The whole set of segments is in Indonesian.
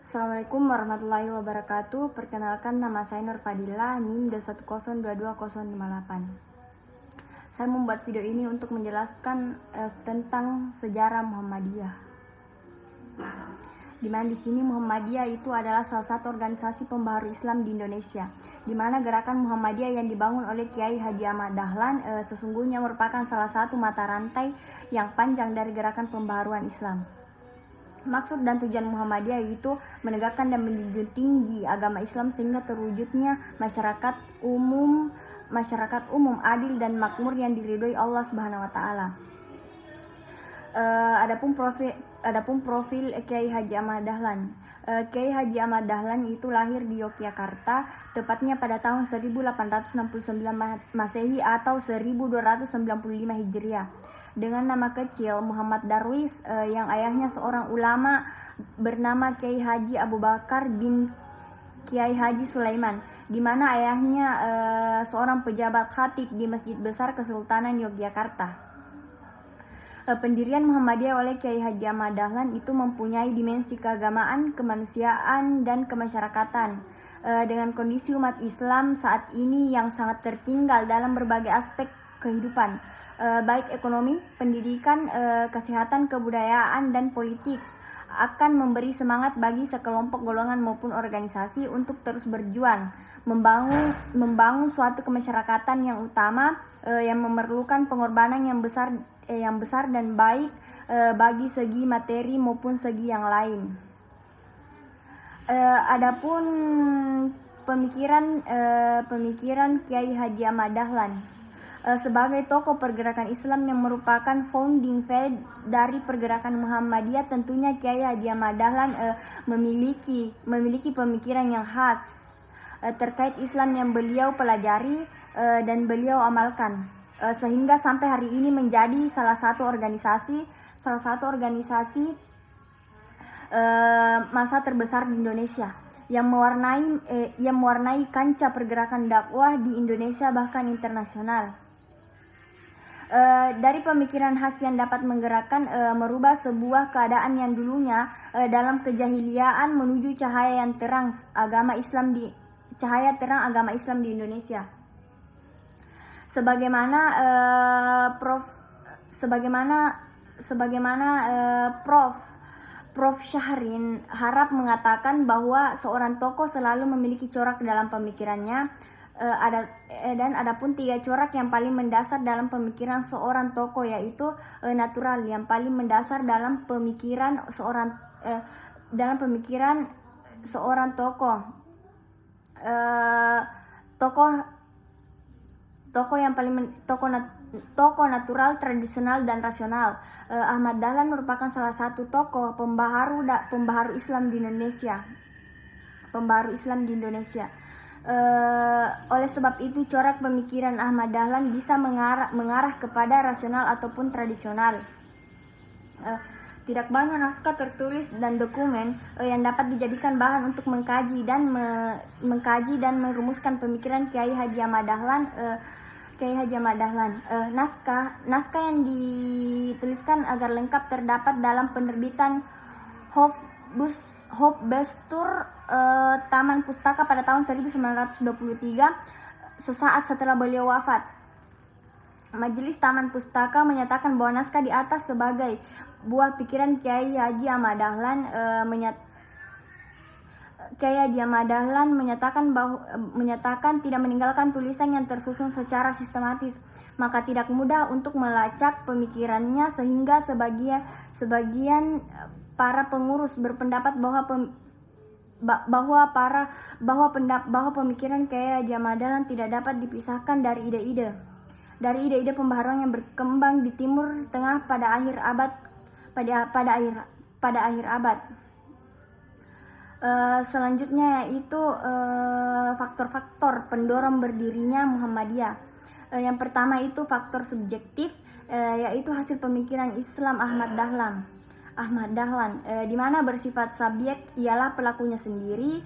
Assalamualaikum warahmatullahi wabarakatuh. Perkenalkan, nama saya Nur Fadila, NIM 210220058. Saya membuat video ini untuk menjelaskan tentang sejarah Muhammadiyah. Di mana di sini Muhammadiyah itu adalah salah satu organisasi pembaharu Islam di Indonesia, di mana gerakan Muhammadiyah yang dibangun oleh Kiai Haji Ahmad Dahlan sesungguhnya merupakan salah satu mata rantai yang panjang dari gerakan pembaharuan Islam. Maksud dan tujuan Muhammadiyah itu menegakkan dan menjunjung tinggi agama Islam sehingga terwujudnya masyarakat umum adil dan makmur yang diridhoi Allah Subhanahu wa taala. Adapun profil Kiai Haji Ahmad Dahlan. Kiai Haji Ahmad Dahlan itu lahir di Yogyakarta, tepatnya pada tahun 1869 Masehi atau 1295 Hijriah. Dengan nama kecil Muhammad Darwis, yang ayahnya seorang ulama bernama Kiai Haji Abu Bakar bin Kiai Haji Sulaiman, di mana ayahnya seorang pejabat khatib di Masjid Besar Kesultanan Yogyakarta. Pendirian Muhammadiyah oleh Kiai Haji Ahmad Dahlan itu mempunyai dimensi keagamaan, kemanusiaan, dan kemasyarakatan. Dengan kondisi umat Islam saat ini yang sangat tertinggal dalam berbagai aspek kehidupan, baik ekonomi, pendidikan, kesehatan, kebudayaan, dan politik, akan memberi semangat bagi sekelompok golongan maupun organisasi untuk terus berjuang membangun suatu kemasyarakatan yang utama, yang memerlukan pengorbanan yang besar dan baik bagi segi materi maupun segi yang lain. Adapun pemikiran Kiai Haji Ahmad Dahlan sebagai tokoh pergerakan Islam yang merupakan founding father dari pergerakan Muhammadiyah, tentunya Kiai Haji Ahmad Dahlan memiliki pemikiran yang khas terkait Islam yang beliau pelajari dan beliau amalkan, sehingga sampai hari ini menjadi salah satu organisasi massa terbesar di Indonesia yang mewarnai kancah pergerakan dakwah di Indonesia bahkan internasional. Dari pemikiran khas yang dapat menggerakkan, merubah sebuah keadaan yang dulunya dalam kejahiliaan menuju cahaya terang agama Islam di Indonesia. Sebagaimana Prof. Syahrin Harap mengatakan bahwa seorang tokoh selalu memiliki corak dalam pemikirannya. Adapun 3 corak yang paling mendasar dalam pemikiran seorang tokoh, yaitu natural, yang paling mendasar dalam pemikiran seorang tokoh. Tokoh natural, tradisional, dan rasional. Ahmad Dahlan merupakan salah satu tokoh pembaharu Islam di Indonesia. Oleh sebab itu, corak pemikiran Ahmad Dahlan bisa mengarah kepada rasional ataupun tradisional. Tidak banyak naskah tertulis dan dokumen yang dapat dijadikan bahan untuk mengkaji dan merumuskan pemikiran Kiai Haji Ahmad Dahlan. Naskah yang dituliskan agar lengkap terdapat dalam penerbitan Hofbustur Taman Pustaka pada tahun 1923, sesaat setelah beliau wafat. Majelis Taman Pustaka menyatakan bahwa naskah di atas sebagai buah pikiran Kiai Haji Ahmad Dahlan. Kiai Haji Ahmad Dahlan menyatakan tidak meninggalkan tulisan yang tersusun secara sistematis, maka tidak mudah untuk melacak pemikirannya, sehingga sebagian para pengurus berpendapat bahwa pemikiran Kiai Haji Ahmad Dahlan tidak dapat dipisahkan dari ide-ide pembaharuan yang berkembang di Timur Tengah pada akhir abad. Selanjutnya yaitu faktor-faktor pendorong berdirinya Muhammadiyah. Yang pertama itu faktor subjektif, yaitu hasil pemikiran Islam Ahmad Dahlan, di mana bersifat subjek ialah pelakunya sendiri,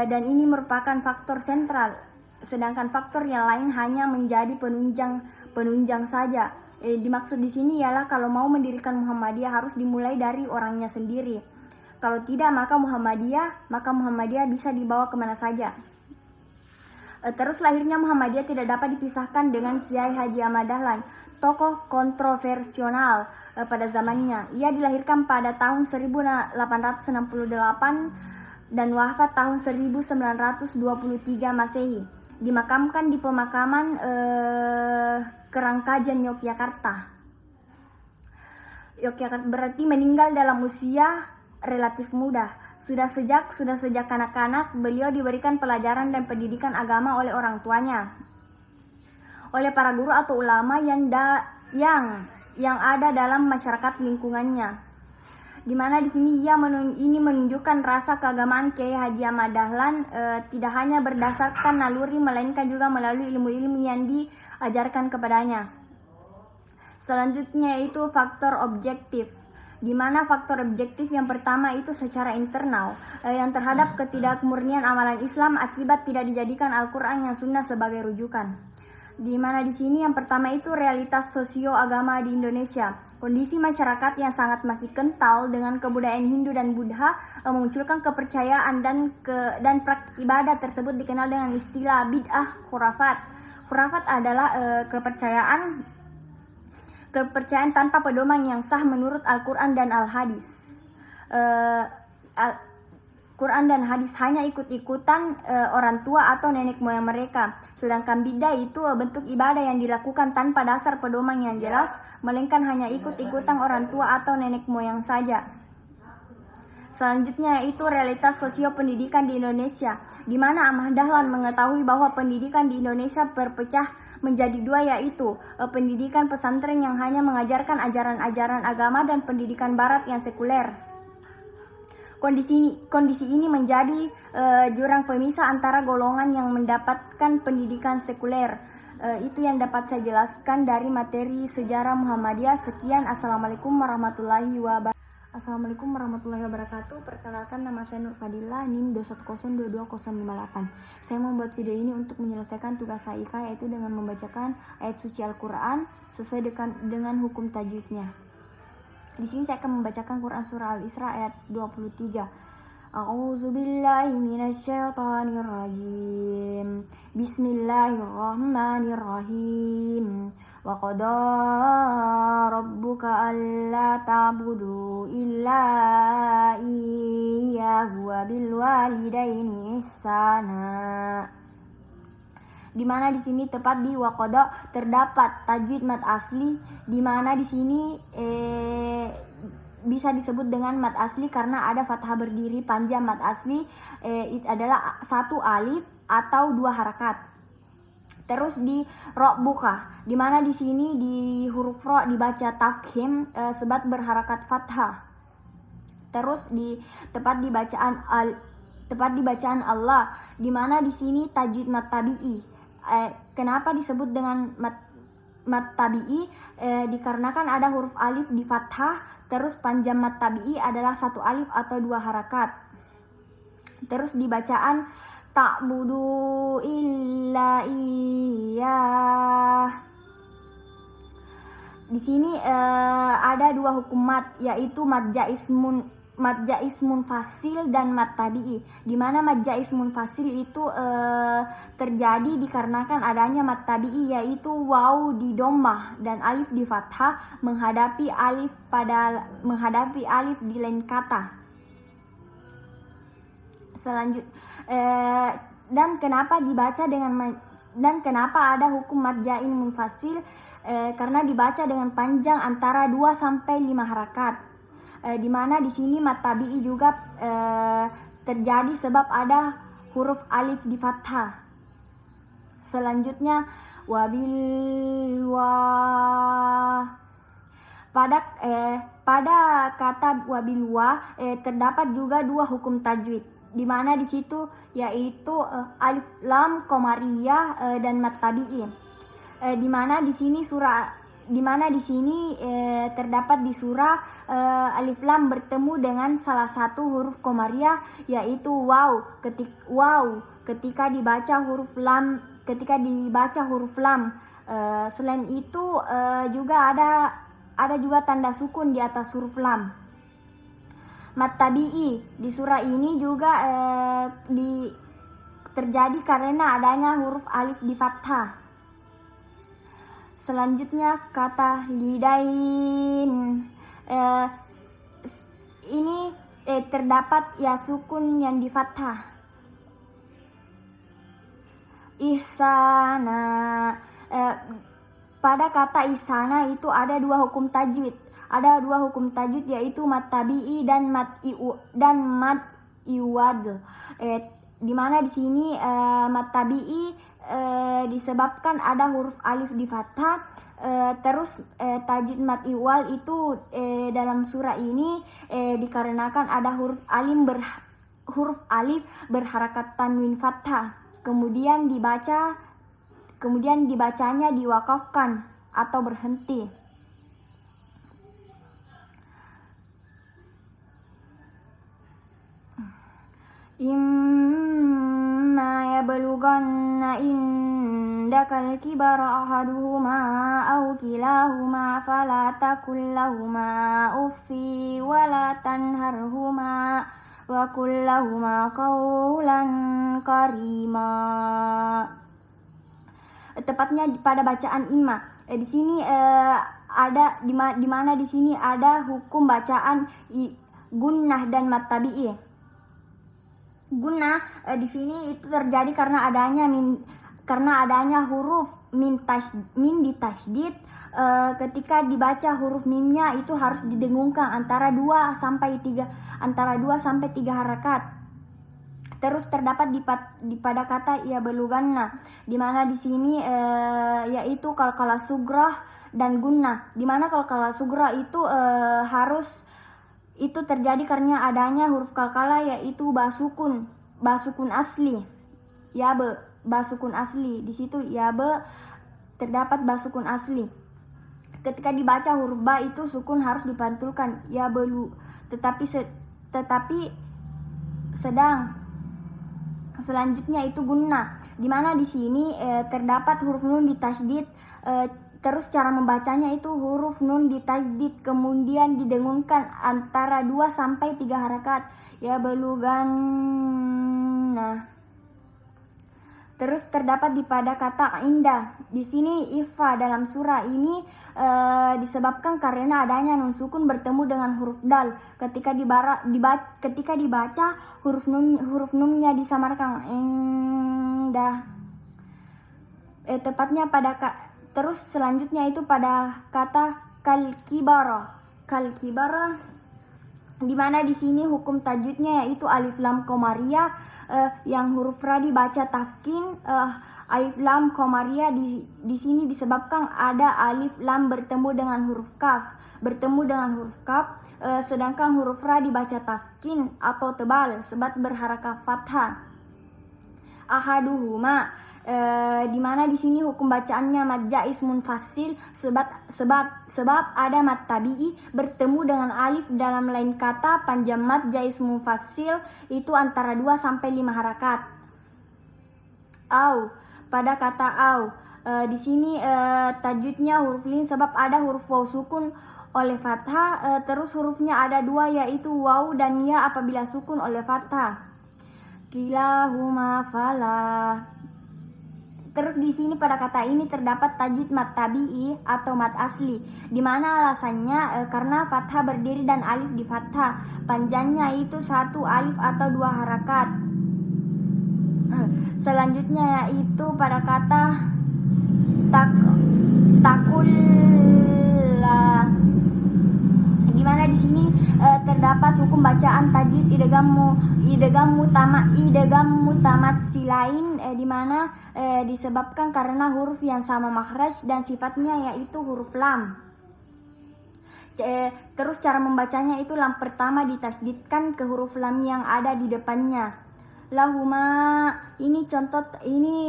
dan ini merupakan faktor sentral, sedangkan faktor yang lain hanya menjadi penunjang saja. Dimaksud di sini ialah kalau mau mendirikan Muhammadiyah harus dimulai dari orangnya sendiri. Kalau tidak, maka Muhammadiyah bisa dibawa kemana saja. Terus lahirnya Muhammadiyah tidak dapat dipisahkan dengan Kiai Haji Ahmad Dahlan, tokoh kontroversial pada zamannya. Ia dilahirkan pada tahun 1868 dan wafat tahun 1923 Masehi. Dimakamkan di pemakaman Kerangkajan, Yogyakarta. Berarti meninggal dalam usia relatif muda. Sudah sejak kanak-kanak beliau diberikan pelajaran dan pendidikan agama oleh orang tuanya, oleh para guru atau ulama yang ada dalam masyarakat lingkungannya. Di mana di sini ini menunjukkan rasa keagamaan Kiai Haji Ahmad Dahlan tidak hanya berdasarkan naluri, melainkan juga melalui ilmu-ilmu yang diajarkan kepadanya. Selanjutnya itu faktor objektif, di mana faktor objektif yang pertama itu secara internal, yang terhadap ketidakmurnian amalan Islam akibat tidak dijadikan Al-Quran yang Sunnah sebagai rujukan. Di mana di sini yang pertama itu realitas sosio agama di Indonesia. Kondisi masyarakat yang sangat masih kental dengan kebudayaan Hindu dan Buddha memunculkan kepercayaan dan praktik ibadah tersebut dikenal dengan istilah bid'ah khurafat. Khurafat adalah kepercayaan tanpa pedoman yang sah menurut Al-Quran dan Al-Hadis. Quran dan hadis hanya ikut-ikutan orang tua atau nenek moyang mereka. Sedangkan bid'ah itu bentuk ibadah yang dilakukan tanpa dasar pedoman yang jelas, melainkan hanya ikut-ikutan orang tua atau nenek moyang saja. Selanjutnya itu realitas sosio pendidikan di Indonesia, di mana Ahmad Dahlan mengetahui bahwa pendidikan di Indonesia berpecah menjadi dua, yaitu pendidikan pesantren yang hanya mengajarkan ajaran-ajaran agama dan pendidikan barat yang sekuler. Kondisi ini menjadi jurang pemisah antara golongan yang mendapatkan pendidikan sekuler. Itu yang dapat saya jelaskan dari materi sejarah Muhammadiyah. Sekian, Assalamualaikum warahmatullahi wabarakatuh. Perkenalkan, nama saya Nur Fadilah, NIM 2102258. Saya membuat video ini untuk menyelesaikan tugas HIK, yaitu dengan membacakan ayat suci Al-Quran sesuai dengan hukum tajwidnya. Di sini saya akan membacakan Quran surah Al-Isra ayat 23. A'udzu billahi minasyaitonir rajim. Bismillahirrahmanirrahim. Wa qada rabbuka alla ta'budu illa iyyahu wa bil walidaini ihsana. Di mana di sini tepat di waqada terdapat tajwid mad asli, di mana di sini bisa disebut dengan mad asli karena ada fathah berdiri panjang. Mad asli adalah satu alif atau dua harakat. Terus di rabbuka, di mana di sini di huruf ra dibaca tafkhim sebab berharakat fathah. Terus tepat di bacaan Allah, di mana di sini tajwid mad tabi'i. Kenapa disebut dengan mad tabi'i? Dikarenakan ada huruf alif di fathah, terus panjang mad tabi'i adalah satu alif atau dua harakat. Terus di bacaan ta'budu illa iyyah, di sini ada dua hukum mad, yaitu mad jaiz munfasil dan mad tabi'i. Di mana mad jaiz munfasil itu terjadi dikarenakan adanya mad tabi'i, yaitu waw di dhammah dan alif di fathah menghadapi alif di lain kata. Dan kenapa ada hukum mad jaiz munfasil? Karena dibaca dengan panjang antara 2 sampai 5 harakat. Di mana di sini mad tabi'i juga terjadi sebab ada huruf alif di fathah. Selanjutnya pada kata wabilwa terdapat juga dua hukum tajwid, di mana di situ yaitu alif lam qamariyah dan mad tabi'i. Di mana di sini terdapat di surah alif lam bertemu dengan salah satu huruf qamariyah, yaitu waw. Ketika dibaca huruf lam. Selain itu juga ada juga tanda sukun di atas huruf lam. Mat tabi'i di surah ini juga terjadi karena adanya huruf alif di fathah. Selanjutnya kata lidain. Ini terdapat ya sukun yang di fathah. Ihsana. Pada kata ihsana itu ada dua hukum tajwid. Ada dua hukum tajwid yaitu mat tabi'i dan mat iwad. Di mana di sini mat tabi'i disebabkan ada huruf alif di fathah. Terus tajwid mat iwal itu dalam surah ini dikarenakan ada huruf alif berharakat tanwin fathah. Kemudian dibacanya diwakafkan atau berhenti. Imma yablughanna indakal kibara ahaduhuma aw kilahuma fala taqul lahuma uffi wala tanharhuma wa qul lahuma qawlan karima. Tepatnya pada bacaan imma. Di sini ada di mana di sini ada hukum bacaan gunnah dan mat tabi'i. Gunnah di sini itu terjadi karena adanya huruf min di tasydid. Ketika dibaca huruf mimnya itu harus didengungkan antara 2 sampai 3 harakat. Terus terdapat pada kata ya beluganna, di mana di sini yaitu qalqalah sugrah dan gunnah. Di mana qalqalah sugrah itu itu terjadi karena adanya huruf qalqalah yaitu basukun asli. Ya basukun asli. Di situ ya terdapat basukun asli. Ketika dibaca huruf ba itu sukun harus dipantulkan ya belu. Tetapi sedang selanjutnya itu gunnah, di mana di sini terdapat huruf nun di tasydid. Terus cara membacanya itu huruf nun di tasydid kemudian didengungkan antara 2 sampai 3 harakat. Ya beluganna. Terus terdapat pada kata indah. Di sini ifa dalam surah ini disebabkan karena adanya nun sukun bertemu dengan huruf dal. Ketika dibaca huruf nunnya disamarkan indah. Tepatnya terus selanjutnya itu pada kata kal-kibara, di mana di sini hukum tajwidnya yaitu alif lam qamariyah yang huruf ra dibaca tafkin. Alif lam qamariyah di sini disebabkan ada alif lam bertemu dengan huruf kaf, sedangkan huruf ra dibaca tafkin atau tebal sebab berharakat fathah. Ahaduhuma, di mana di sini hukum bacaannya mad jaiz munfasil sebab ada mat tabi'i bertemu dengan alif dalam lain kata. Panjang mad jaiz munfasil itu antara 2 sampai 5 harakat. Au, pada kata au di sini tajwidnya huruf lin sebab ada huruf waw sukun oleh fathah. Terus hurufnya ada 2 yaitu waw dan ya apabila sukun oleh fathah. Kilahuma fala. Terus di sini pada kata ini terdapat tajwid mat tabi'i atau mat asli, di mana alasannya karena fathah berdiri dan alif di fathah. Panjangnya itu 1 alif atau 2 harakat. Selanjutnya yaitu pada kata takulla, di mana di sini terdapat hukum bacaan tajwid idgham mutamat silain, di mana disebabkan karena huruf yang sama makhraj dan sifatnya yaitu huruf lam. Terus cara membacanya itu lam pertama ditasdidkan ke huruf lam yang ada di depannya. Lahuma, ini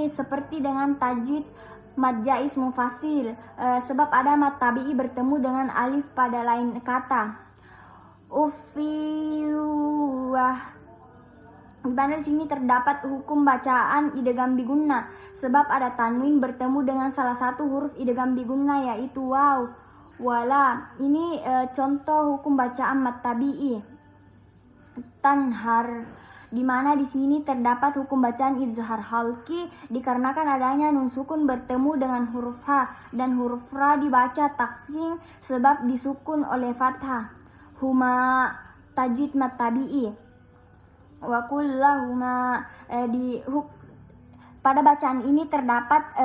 seperti dengan tajwid mad jaiz mufasil sebab ada mat tabi'i bertemu dengan alif pada lain kata. Ufiwah, di mana di sini terdapat hukum bacaan idgham bigunnah sebab ada tanwin bertemu dengan salah satu huruf idgham bigunnah yaitu waw. Wala, ini contoh hukum bacaan mat tabi'i. tanhar, di mana di sini terdapat hukum bacaan izhar halki dikarenakan adanya nun sukun bertemu dengan huruf ha dan huruf ra dibaca takfing sebab disukun oleh fathah. Huma tajwid mat tabi'i wa kullahuma pada bacaan ini terdapat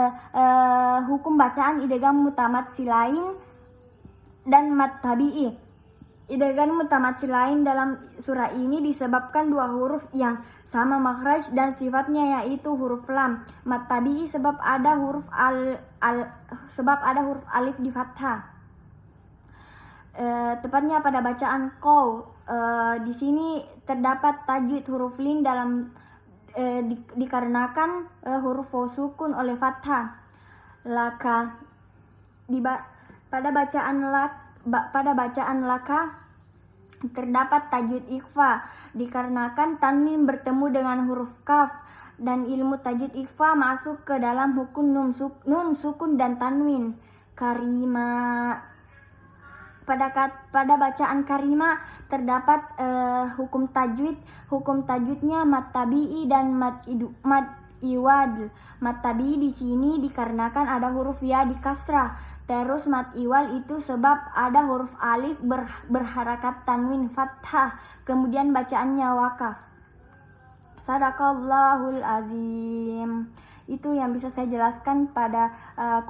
hukum bacaan idgham mutamatsilain dan mat tabi'i. Idgham mutamatsilain dalam surah ini disebabkan dua huruf yang sama makhraj dan sifatnya, yaitu huruf lam. Mat tabi'i sebab ada huruf alif di fathah. Tepatnya pada bacaan qaw. Di sini terdapat tajwid huruf lin dalam dikarenakan huruf waw sukun oleh fathah. Laka pada bacaan laka terdapat tajwid ikhfa dikarenakan tanwin bertemu dengan huruf kaf, dan ilmu tajwid ikhfa masuk ke dalam hukum nun sukun dan tanwin. Karima, pada bacaan karima terdapat hukum tajwidnya mat tabi'i dan mat iwad. Mat tabi'i di sini dikarenakan ada huruf ya di kasrah. Terus mat iwal itu sebab ada huruf alif berharakat tanwin fathah. Kemudian bacaannya wakaf. Sadaqallahul azim. Itu yang bisa saya jelaskan pada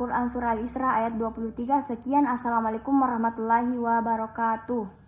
Quran Surah Al-Isra ayat 23. Sekian, assalamualaikum warahmatullahi wabarakatuh.